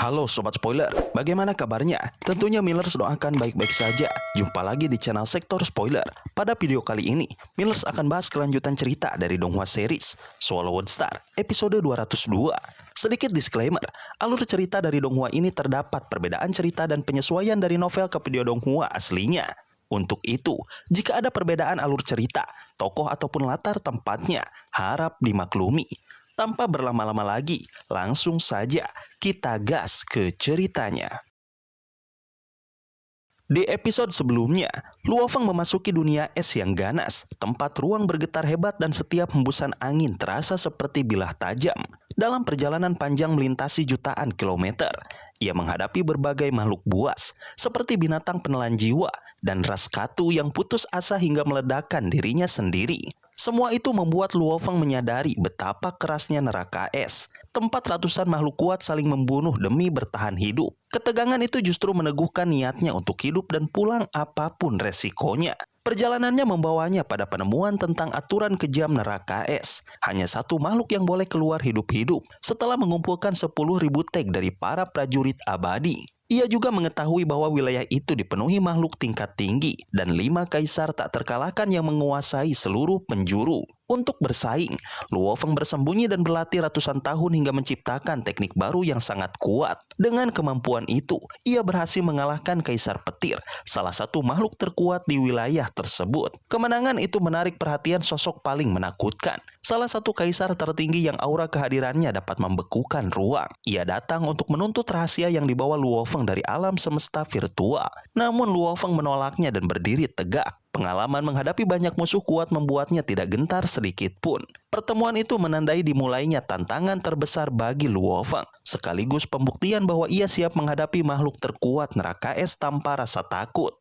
Halo Sobat Spoiler, bagaimana kabarnya? Tentunya Millers doakan baik-baik saja. Jumpa lagi di channel Sektor Spoiler. Pada video kali ini, Millers akan bahas kelanjutan cerita dari Donghua series Swallowed Star episode 202. Sedikit disclaimer, alur cerita dari Donghua ini terdapat perbedaan cerita dan penyesuaian dari novel ke video Donghua aslinya. Untuk itu, jika ada perbedaan alur cerita, tokoh ataupun latar tempatnya, harap dimaklumi. Tanpa berlama-lama lagi, langsung saja kita gas ke ceritanya. Di episode sebelumnya, Luo Feng memasuki dunia es yang ganas, tempat ruang bergetar hebat dan setiap hembusan angin terasa seperti bilah tajam. Dalam perjalanan panjang melintasi jutaan kilometer, ia menghadapi berbagai makhluk buas, seperti binatang penelan jiwa dan ras katu yang putus asa hingga meledakkan dirinya sendiri. Semua itu membuat Luo Feng menyadari betapa kerasnya neraka es, tempat ratusan makhluk kuat saling membunuh demi bertahan hidup. Ketegangan itu justru meneguhkan niatnya untuk hidup dan pulang apapun resikonya. Perjalanannya membawanya pada penemuan tentang aturan kejam neraka es. Hanya satu makhluk yang boleh keluar hidup-hidup setelah mengumpulkan 10.000 tag dari para prajurit abadi. Ia juga mengetahui bahwa wilayah itu dipenuhi makhluk tingkat tinggi dan 5 kaisar tak terkalahkan yang menguasai seluruh penjuru. Untuk bersaing, Luo Feng bersembunyi dan berlatih ratusan tahun hingga menciptakan teknik baru yang sangat kuat. Dengan kemampuan itu, ia berhasil mengalahkan Kaisar Petir, salah satu makhluk terkuat di wilayah tersebut. Kemenangan itu menarik perhatian sosok paling menakutkan. Salah satu kaisar tertinggi yang aura kehadirannya dapat membekukan ruang. Ia datang untuk menuntut rahasia yang dibawa Luo Feng dari alam semesta virtual. Namun Luo Feng menolaknya dan berdiri tegak. Pengalaman menghadapi banyak musuh kuat membuatnya tidak gentar sedikit pun. Pertemuan itu menandai dimulainya tantangan terbesar bagi Luo Feng, sekaligus pembuktian bahwa ia siap menghadapi makhluk terkuat neraka es tanpa rasa takut.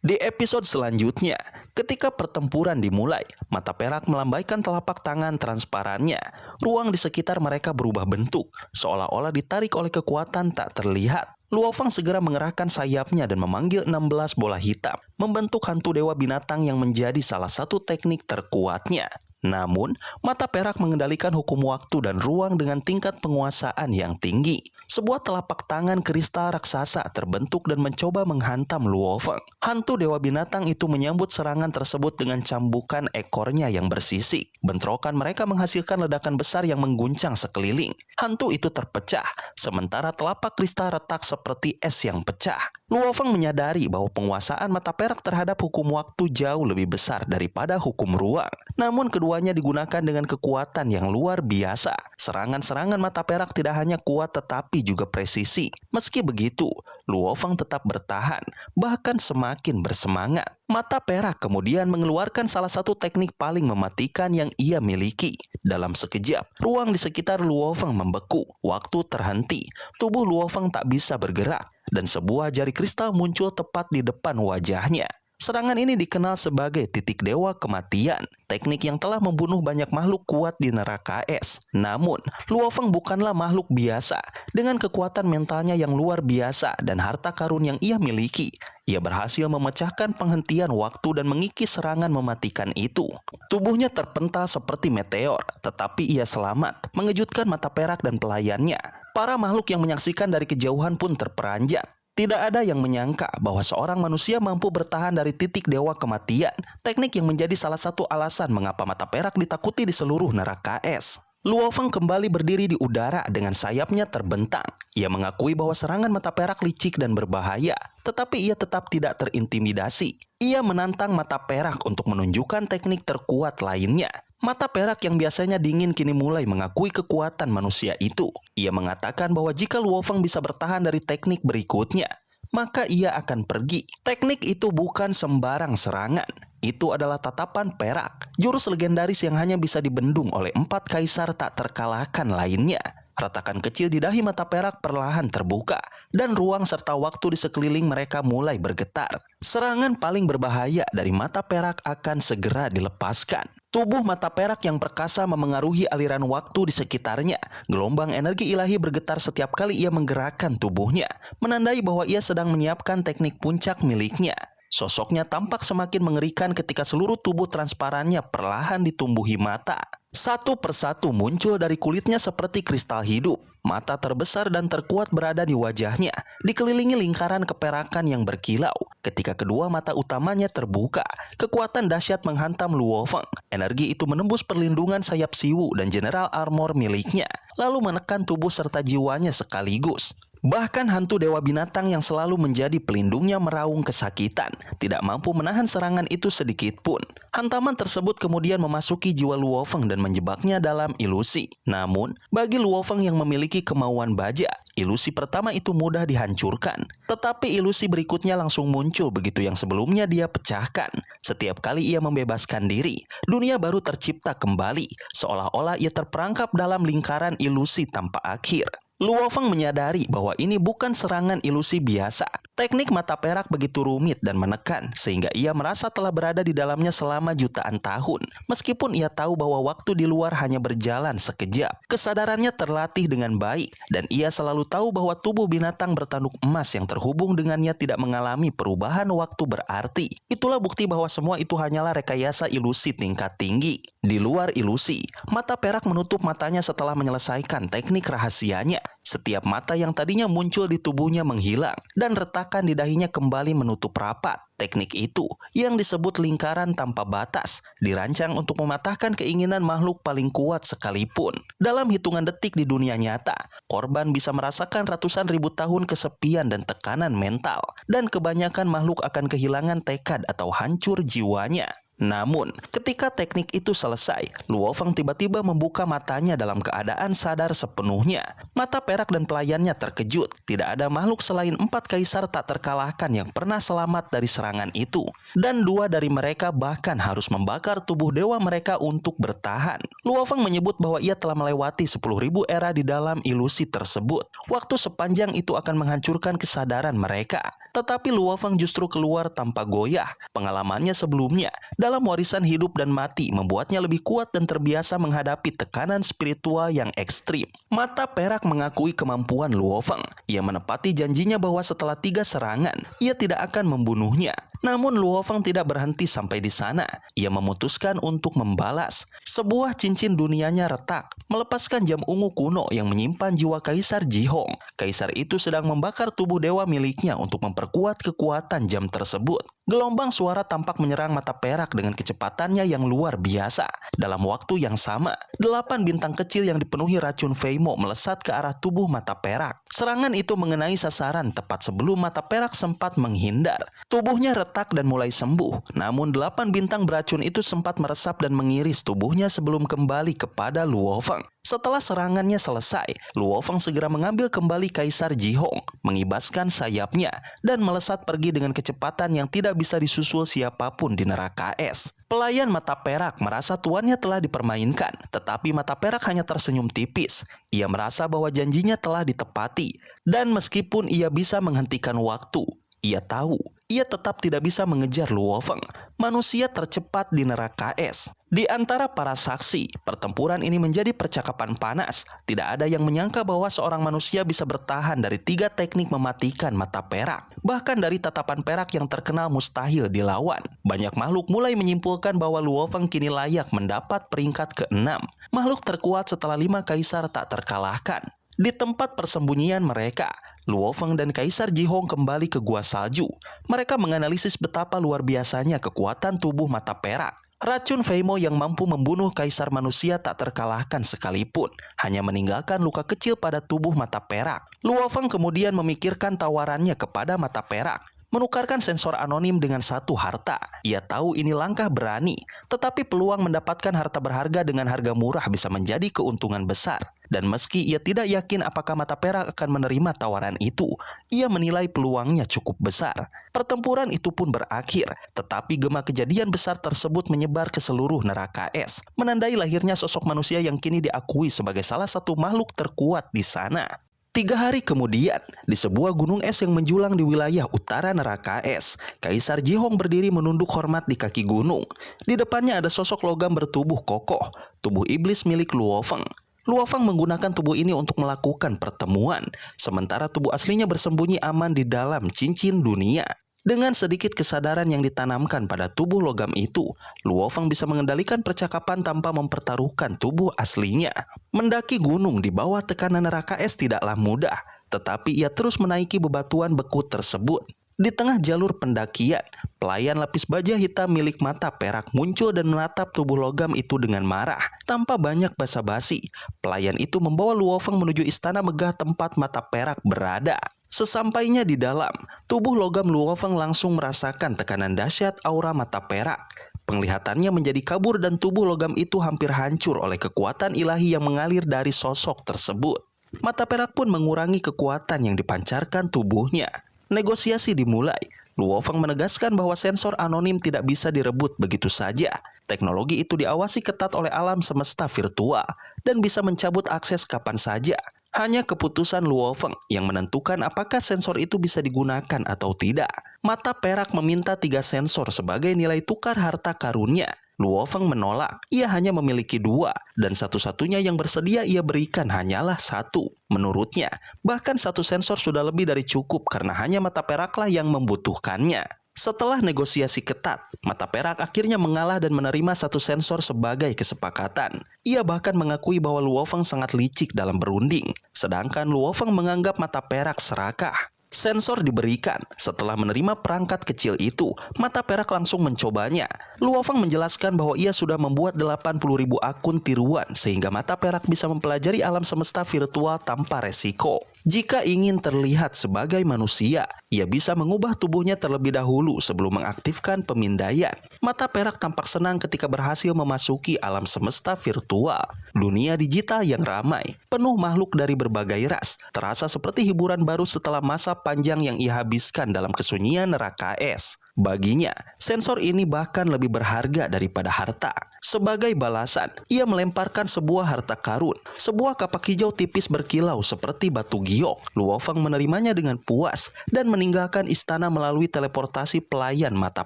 Di episode selanjutnya, ketika pertempuran dimulai, mata perak melambaikan telapak tangan transparannya. Ruang di sekitar mereka berubah bentuk, seolah-olah ditarik oleh kekuatan tak terlihat. Luo Feng segera mengerahkan sayapnya dan memanggil 16 bola hitam, membentuk hantu dewa binatang yang menjadi salah satu teknik terkuatnya. Namun, mata perak mengendalikan hukum waktu dan ruang dengan tingkat penguasaan yang tinggi. Sebuah telapak tangan kristal raksasa terbentuk dan mencoba menghantam Luo Feng. Hantu dewa binatang itu menyambut serangan tersebut dengan cambukan ekornya yang bersisik. Bentrokan mereka menghasilkan ledakan besar yang mengguncang sekeliling. Hantu itu terpecah, sementara telapak kristal retak seperti es yang pecah. Luo Feng menyadari bahwa penguasaan mata perak terhadap hukum waktu jauh lebih besar daripada hukum ruang. Namun keduanya digunakan dengan kekuatan yang luar biasa. Serangan-serangan mata perak tidak hanya kuat tetapi juga presisi. Meski begitu, Luo Feng tetap bertahan, bahkan semakin bersemangat. Mata perak kemudian mengeluarkan salah satu teknik paling mematikan yang ia miliki. Dalam sekejap, ruang di sekitar Luo Feng membeku. Waktu terhenti. Tubuh Luo Feng tak bisa bergerak, dan sebuah jari kristal muncul tepat di depan wajahnya. Serangan ini dikenal sebagai titik dewa kematian, teknik yang telah membunuh banyak makhluk kuat di neraka es. Namun, Luo Feng bukanlah makhluk biasa. Dengan kekuatan mentalnya yang luar biasa dan harta karun yang ia miliki, ia berhasil memecahkan penghentian waktu dan mengikis serangan mematikan itu. Tubuhnya terpental seperti meteor, tetapi ia selamat, mengejutkan mata perak dan pelayannya. Para makhluk yang menyaksikan dari kejauhan pun terperanjat. Tidak ada yang menyangka bahwa seorang manusia mampu bertahan dari titik dewa kematian, teknik yang menjadi salah satu alasan mengapa mata perak ditakuti di seluruh neraka es. Luo Feng kembali berdiri di udara dengan sayapnya terbentang. Ia mengakui bahwa serangan mata perak licik dan berbahaya, tetapi ia tetap tidak terintimidasi. Ia menantang mata perak untuk menunjukkan teknik terkuat lainnya. Mata perak yang biasanya dingin kini mulai mengakui kekuatan manusia itu. Ia mengatakan bahwa jika Luo Feng bisa bertahan dari teknik berikutnya, maka ia akan pergi. Teknik itu bukan sembarang serangan. Itu adalah tatapan perak, jurus legendaris yang hanya bisa dibendung oleh 4 kaisar tak terkalahkan lainnya. Retakan kecil di dahi mata perak perlahan terbuka, dan ruang serta waktu di sekeliling mereka mulai bergetar. Serangan paling berbahaya dari mata perak akan segera dilepaskan. Tubuh mata perak yang perkasa memengaruhi aliran waktu di sekitarnya. Gelombang energi ilahi bergetar setiap kali ia menggerakkan tubuhnya, menandai bahwa ia sedang menyiapkan teknik puncak miliknya. Sosoknya tampak semakin mengerikan ketika seluruh tubuh transparannya perlahan ditumbuhi mata. Satu persatu muncul dari kulitnya seperti kristal hidup. Mata terbesar dan terkuat berada di wajahnya, dikelilingi lingkaran keperakan yang berkilau. Ketika kedua mata utamanya terbuka, kekuatan dahsyat menghantam Luo Feng. Energi itu menembus perlindungan sayap Siwu dan General Armor miliknya, lalu menekan tubuh serta jiwanya sekaligus. Bahkan hantu dewa binatang yang selalu menjadi pelindungnya meraung kesakitan, tidak mampu menahan serangan itu sedikit pun. Hantaman tersebut kemudian memasuki jiwa Luo Feng dan menjebaknya dalam ilusi. Namun, bagi Luo Feng yang memiliki kemauan baja, ilusi pertama itu mudah dihancurkan. Tetapi ilusi berikutnya langsung muncul begitu yang sebelumnya dia pecahkan. Setiap kali ia membebaskan diri, dunia baru tercipta kembali, seolah-olah ia terperangkap dalam lingkaran ilusi tanpa akhir. Luo Feng menyadari bahwa ini bukan serangan ilusi biasa. Teknik mata perak begitu rumit dan menekan, sehingga ia merasa telah berada di dalamnya selama jutaan tahun. Meskipun ia tahu bahwa waktu di luar hanya berjalan sekejap, kesadarannya terlatih dengan baik, dan ia selalu tahu bahwa tubuh binatang bertanduk emas yang terhubung dengannya tidak mengalami perubahan waktu berarti. Itulah bukti bahwa semua itu hanyalah rekayasa ilusi tingkat tinggi. Di luar ilusi, mata perak menutup matanya setelah menyelesaikan teknik rahasianya. Setiap mata yang tadinya muncul di tubuhnya menghilang, dan retakan di dahinya kembali menutup rapat. Teknik itu, yang disebut lingkaran tanpa batas, dirancang untuk mematahkan keinginan makhluk paling kuat sekalipun. Dalam hitungan detik di dunia nyata, korban bisa merasakan ratusan ribu tahun kesepian dan tekanan mental, dan kebanyakan makhluk akan kehilangan tekad atau hancur jiwanya. Namun, ketika teknik itu selesai, Luo Feng tiba-tiba membuka matanya dalam keadaan sadar sepenuhnya. Mata perak dan pelayannya terkejut. Tidak ada makhluk selain 4 kaisar tak terkalahkan yang pernah selamat dari serangan itu. Dan 2 dari mereka bahkan harus membakar tubuh dewa mereka untuk bertahan. Luo Feng menyebut bahwa ia telah melewati 10.000 era di dalam ilusi tersebut. Waktu sepanjang itu akan menghancurkan kesadaran mereka. Tetapi Luo Feng justru keluar tanpa goyah. Pengalamannya sebelumnya dalam warisan hidup dan mati membuatnya lebih kuat dan terbiasa menghadapi tekanan spiritual yang ekstrim. Mata perak mengakui kemampuan Luo Feng. Ia menepati janjinya bahwa setelah 3 serangan, ia tidak akan membunuhnya. Namun Luo Feng tidak berhenti sampai di sana. Ia memutuskan untuk membalas. Sebuah cincin dunianya retak, melepaskan jam ungu kuno yang menyimpan jiwa Kaisar Jihong. Kaisar itu sedang membakar tubuh dewa miliknya untuk memperkuat kekuatan jam tersebut. Gelombang suara tampak menyerang mata perak dengan kecepatannya yang luar biasa. Dalam waktu yang sama, 8 bintang kecil yang dipenuhi racun Feimo melesat ke arah tubuh mata perak. Serangan itu mengenai sasaran tepat sebelum mata perak sempat menghindar. Tubuhnya retak dan mulai sembuh. Namun 8 bintang beracun itu sempat meresap dan mengiris tubuhnya sebelum kembali kepada Luo Feng. Setelah serangannya selesai, Luo Feng segera mengambil kembali Kaisar Jihong, mengibaskan sayapnya, dan melesat pergi dengan kecepatan yang tidak bisa disusul siapapun di neraka es. Pelayan mata perak merasa tuannya telah dipermainkan, tetapi mata perak hanya tersenyum tipis. Ia merasa bahwa janjinya telah ditepati, dan meskipun ia bisa menghentikan waktu, ia tahu ia tetap tidak bisa mengejar Luo Feng, manusia tercepat di neraka es. Di antara para saksi, pertempuran ini menjadi percakapan panas. Tidak ada yang menyangka bahwa seorang manusia bisa bertahan dari 3 teknik mematikan mata perak. Bahkan dari tatapan perak yang terkenal mustahil dilawan. Banyak makhluk mulai menyimpulkan bahwa Luo Feng kini layak mendapat peringkat ke-6. Makhluk terkuat setelah 5 kaisar tak terkalahkan. Di tempat persembunyian mereka, Luo Feng dan Kaisar Jihong kembali ke gua salju. Mereka menganalisis betapa luar biasanya kekuatan tubuh mata perak. Racun Feimo yang mampu membunuh kaisar manusia tak terkalahkan sekalipun, hanya meninggalkan luka kecil pada tubuh mata perak. Luo Feng kemudian memikirkan tawarannya kepada mata perak. Menukarkan sensor anonim dengan 1 harta. Ia tahu ini langkah berani, tetapi peluang mendapatkan harta berharga dengan harga murah bisa menjadi keuntungan besar. Dan meski ia tidak yakin apakah mata perak akan menerima tawaran itu, ia menilai peluangnya cukup besar. Pertempuran itu pun berakhir, tetapi gema kejadian besar tersebut menyebar ke seluruh neraka es, menandai lahirnya sosok manusia yang kini diakui sebagai salah satu makhluk terkuat di sana. 3 hari kemudian, di sebuah gunung es yang menjulang di wilayah utara neraka es, Kaisar Jihong berdiri menunduk hormat di kaki gunung. Di depannya ada sosok logam bertubuh kokoh, tubuh iblis milik Luo Feng. Luo Feng menggunakan tubuh ini untuk melakukan pertemuan, sementara tubuh aslinya bersembunyi aman di dalam cincin dunia. Dengan sedikit kesadaran yang ditanamkan pada tubuh logam itu, Luo Feng bisa mengendalikan percakapan tanpa mempertaruhkan tubuh aslinya. Mendaki gunung di bawah tekanan neraka es tidaklah mudah, tetapi ia terus menaiki bebatuan beku tersebut. Di tengah jalur pendakian, pelayan lapis baja hitam milik mata perak muncul dan menatap tubuh logam itu dengan marah. Tanpa banyak basa-basi, pelayan itu membawa Luo Feng menuju istana megah tempat mata perak berada. Sesampainya di dalam, tubuh logam Luo Feng langsung merasakan tekanan dahsyat aura mata perak. Penglihatannya menjadi kabur dan tubuh logam itu hampir hancur oleh kekuatan ilahi yang mengalir dari sosok tersebut. Mata perak pun mengurangi kekuatan yang dipancarkan tubuhnya. Negosiasi dimulai. Luo Feng menegaskan bahwa sensor anonim tidak bisa direbut begitu saja. Teknologi itu diawasi ketat oleh alam semesta virtual dan bisa mencabut akses kapan saja. Hanya keputusan Luo Feng yang menentukan apakah sensor itu bisa digunakan atau tidak. Mata perak meminta 3 sensor sebagai nilai tukar harta karunnya. Luo Feng menolak, ia hanya memiliki 2, dan satu-satunya yang bersedia ia berikan hanyalah 1. Menurutnya, bahkan 1 sensor sudah lebih dari cukup karena hanya mata peraklah yang membutuhkannya. Setelah negosiasi ketat, mata perak akhirnya mengalah dan menerima 1 sensor sebagai kesepakatan. Ia bahkan mengakui bahwa Luo Feng sangat licik dalam berunding, sedangkan Luo Feng menganggap mata perak serakah. Sensor diberikan. Setelah menerima perangkat kecil itu, mata perak langsung mencobanya. Luo Feng menjelaskan bahwa ia sudah membuat 80.000 akun tiruan sehingga mata perak bisa mempelajari alam semesta virtual tanpa resiko. Jika ingin terlihat sebagai manusia, ia bisa mengubah tubuhnya terlebih dahulu sebelum mengaktifkan pemindaian. Mata perak tampak senang ketika berhasil memasuki alam semesta virtual. Dunia digital yang ramai, penuh makhluk dari berbagai ras, terasa seperti hiburan baru setelah masa panjang yang ia habiskan dalam kesunyian neraka es. Baginya, sensor ini bahkan lebih berharga daripada harta. Sebagai balasan, ia melemparkan sebuah harta karun, sebuah kapak hijau tipis berkilau seperti batu giok. Luo Feng menerimanya dengan puas dan meninggalkan istana melalui teleportasi pelayan mata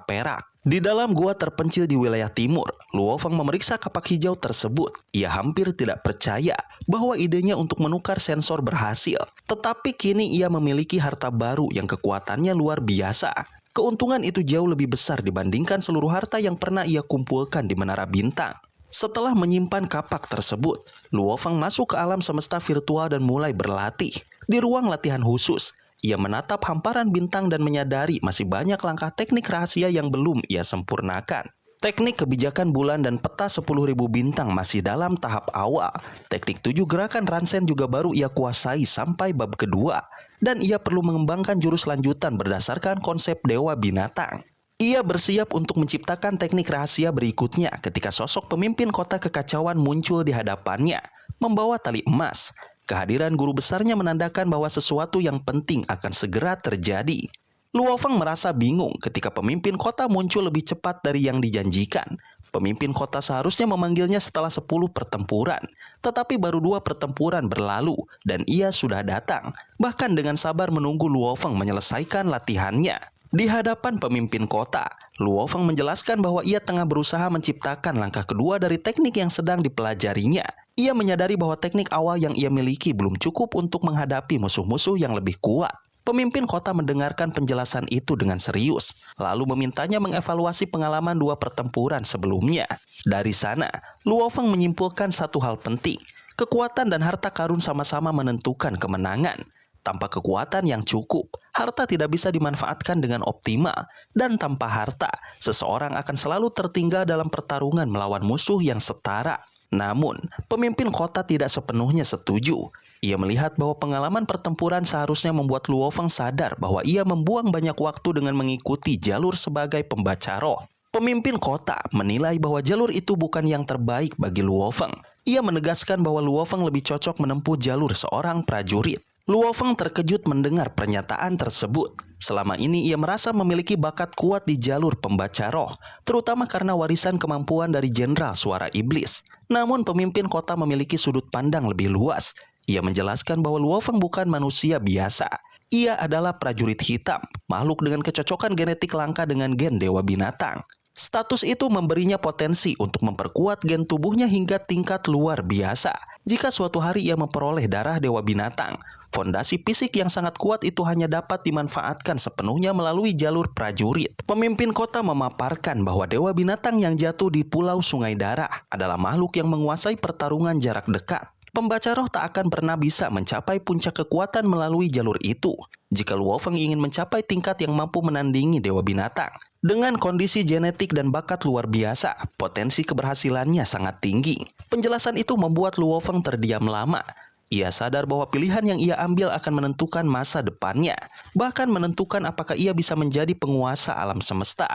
perak. Di dalam gua terpencil di wilayah timur, Luo Feng memeriksa kapak hijau tersebut. Ia hampir tidak percaya bahwa idenya untuk menukar sensor berhasil. Tetapi kini ia memiliki harta baru yang kekuatannya luar biasa. Keuntungan itu jauh lebih besar dibandingkan seluruh harta yang pernah ia kumpulkan di Menara Bintang. Setelah menyimpan kapak tersebut, Luo Feng masuk ke alam semesta virtual dan mulai berlatih. Di ruang latihan khusus, ia menatap hamparan bintang dan menyadari masih banyak langkah teknik rahasia yang belum ia sempurnakan. Teknik kebijakan bulan dan peta 10.000 bintang masih dalam tahap awal. Teknik 7 gerakan Ransen juga baru ia kuasai sampai bab kedua. Dan ia perlu mengembangkan jurus lanjutan berdasarkan konsep Dewa Binatang. Ia bersiap untuk menciptakan teknik rahasia berikutnya ketika sosok pemimpin kota kekacauan muncul di hadapannya, membawa tali emas. Kehadiran guru besarnya menandakan bahwa sesuatu yang penting akan segera terjadi. Luo Feng merasa bingung ketika pemimpin kota muncul lebih cepat dari yang dijanjikan. Pemimpin kota seharusnya memanggilnya setelah 10 pertempuran, tetapi baru 2 pertempuran berlalu dan ia sudah datang. Bahkan dengan sabar menunggu Luo Feng menyelesaikan latihannya. Di hadapan pemimpin kota, Luo Feng menjelaskan bahwa ia tengah berusaha menciptakan langkah kedua dari teknik yang sedang dipelajarinya. Ia menyadari bahwa teknik awal yang ia miliki belum cukup untuk menghadapi musuh-musuh yang lebih kuat. Pemimpin kota mendengarkan penjelasan itu dengan serius, lalu memintanya mengevaluasi pengalaman 2 pertempuran sebelumnya. Dari sana, Luo Feng menyimpulkan satu hal penting. Kekuatan dan harta karun sama-sama menentukan kemenangan. Tanpa kekuatan yang cukup, harta tidak bisa dimanfaatkan dengan optimal. Dan tanpa harta, seseorang akan selalu tertinggal dalam pertarungan melawan musuh yang setara. Namun, pemimpin kota tidak sepenuhnya setuju. Ia melihat bahwa pengalaman pertempuran seharusnya membuat Luo Feng sadar bahwa ia membuang banyak waktu dengan mengikuti jalur sebagai pembaca roh. Pemimpin kota menilai bahwa jalur itu bukan yang terbaik bagi Luo Feng. Ia menegaskan bahwa Luo Feng lebih cocok menempuh jalur seorang prajurit. Luo Feng terkejut mendengar pernyataan tersebut. Selama ini ia merasa memiliki bakat kuat di jalur pembaca roh, terutama karena warisan kemampuan dari Jenderal Suara Iblis. Namun pemimpin kota memiliki sudut pandang lebih luas. Ia menjelaskan bahwa Luo Feng bukan manusia biasa. Ia adalah prajurit hitam, makhluk dengan kecocokan genetik langka dengan gen Dewa Binatang. Status itu memberinya potensi untuk memperkuat gen tubuhnya hingga tingkat luar biasa. Jika suatu hari ia memperoleh darah Dewa Binatang, fondasi fisik yang sangat kuat itu hanya dapat dimanfaatkan sepenuhnya melalui jalur prajurit. Pemimpin kota memaparkan bahwa Dewa Binatang yang jatuh di Pulau Sungai Darah adalah makhluk yang menguasai pertarungan jarak dekat. Pembaca roh tak akan pernah bisa mencapai puncak kekuatan melalui jalur itu jika Luo Feng ingin mencapai tingkat yang mampu menandingi Dewa Binatang. Dengan kondisi genetik dan bakat luar biasa, potensi keberhasilannya sangat tinggi. Penjelasan itu membuat Luo Feng terdiam lama. Ia sadar bahwa pilihan yang ia ambil akan menentukan masa depannya, bahkan menentukan apakah ia bisa menjadi penguasa alam semesta.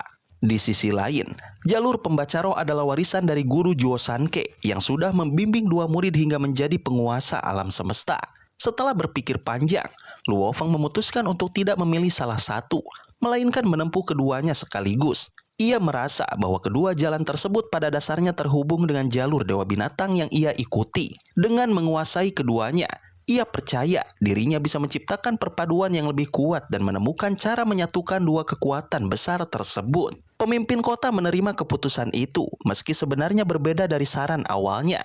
Di sisi lain, jalur pembaca roh adalah warisan dari guru Juo Sanke yang sudah membimbing dua murid hingga menjadi penguasa alam semesta. Setelah berpikir panjang, Luo Feng memutuskan untuk tidak memilih salah satu, melainkan menempuh keduanya sekaligus. Ia merasa bahwa kedua jalan tersebut pada dasarnya terhubung dengan jalur Dewa Binatang yang ia ikuti. Dengan menguasai keduanya, ia percaya dirinya bisa menciptakan perpaduan yang lebih kuat dan menemukan cara menyatukan dua kekuatan besar tersebut. Pemimpin kota menerima keputusan itu, meski sebenarnya berbeda dari saran awalnya.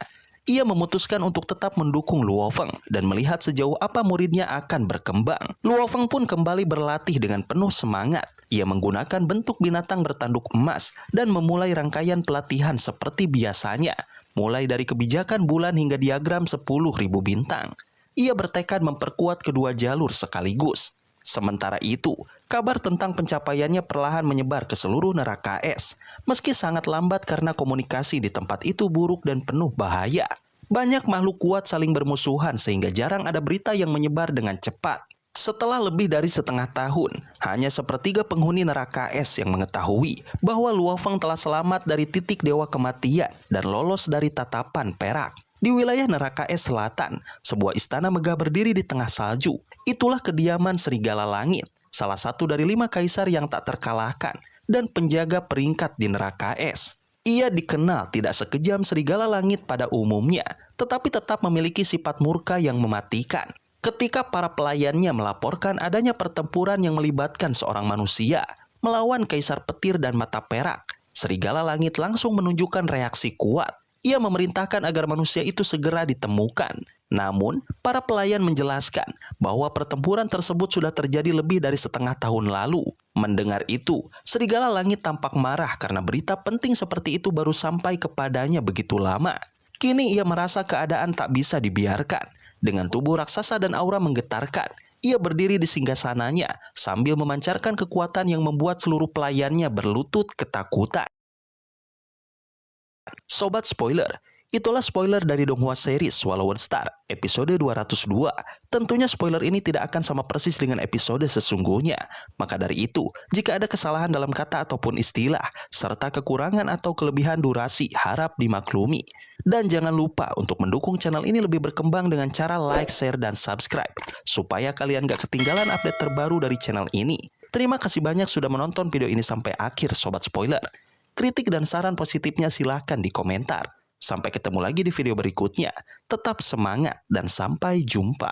Ia memutuskan untuk tetap mendukung Luo Feng dan melihat sejauh apa muridnya akan berkembang. Luo Feng pun kembali berlatih dengan penuh semangat. Ia menggunakan bentuk binatang bertanduk emas dan memulai rangkaian pelatihan seperti biasanya, mulai dari kebijakan bulan hingga diagram 10.000 bintang. Ia bertekad memperkuat kedua jalur sekaligus. Sementara itu, kabar tentang pencapaiannya perlahan menyebar ke seluruh neraka es. Meski sangat lambat karena komunikasi di tempat itu buruk dan penuh bahaya. Banyak makhluk kuat saling bermusuhan sehingga jarang ada berita yang menyebar dengan cepat. Setelah lebih dari setengah tahun, hanya sepertiga penghuni neraka es yang mengetahui bahwa Luo Feng telah selamat dari titik dewa kematian dan lolos dari tatapan perak. Di wilayah neraka es selatan, sebuah istana megah berdiri di tengah salju. Itulah kediaman Serigala Langit, salah satu dari 5 kaisar yang tak terkalahkan dan penjaga peringkat di neraka es. Ia dikenal tidak sekejam Serigala Langit pada umumnya, tetapi tetap memiliki sifat murka yang mematikan. Ketika para pelayannya melaporkan adanya pertempuran yang melibatkan seorang manusia melawan Kaisar Petir dan Mata Perak, Serigala Langit langsung menunjukkan reaksi kuat. Ia memerintahkan agar manusia itu segera ditemukan. Namun, para pelayan menjelaskan bahwa pertempuran tersebut sudah terjadi lebih dari setengah tahun lalu. Mendengar itu, Serigala Langit tampak marah karena berita penting seperti itu baru sampai kepadanya begitu lama. Kini ia merasa keadaan tak bisa dibiarkan. Dengan tubuh raksasa dan aura menggetarkan, ia berdiri di singgasananya sambil memancarkan kekuatan yang membuat seluruh pelayannya berlutut ketakutan. Sobat spoiler, itulah spoiler dari Donghua series Swallowed Star episode 202. Tentunya spoiler ini tidak akan sama persis dengan episode sesungguhnya. Maka dari itu, jika ada kesalahan dalam kata ataupun istilah, serta kekurangan atau kelebihan durasi, harap dimaklumi. Dan jangan lupa untuk mendukung channel ini lebih berkembang dengan cara like, share, dan subscribe, supaya kalian gak ketinggalan update terbaru dari channel ini. Terima kasih banyak sudah menonton video ini sampai akhir, Sobat Spoiler. Kritik dan saran positifnya silahkan di komentar. Sampai ketemu lagi di video berikutnya. Tetap semangat dan sampai jumpa.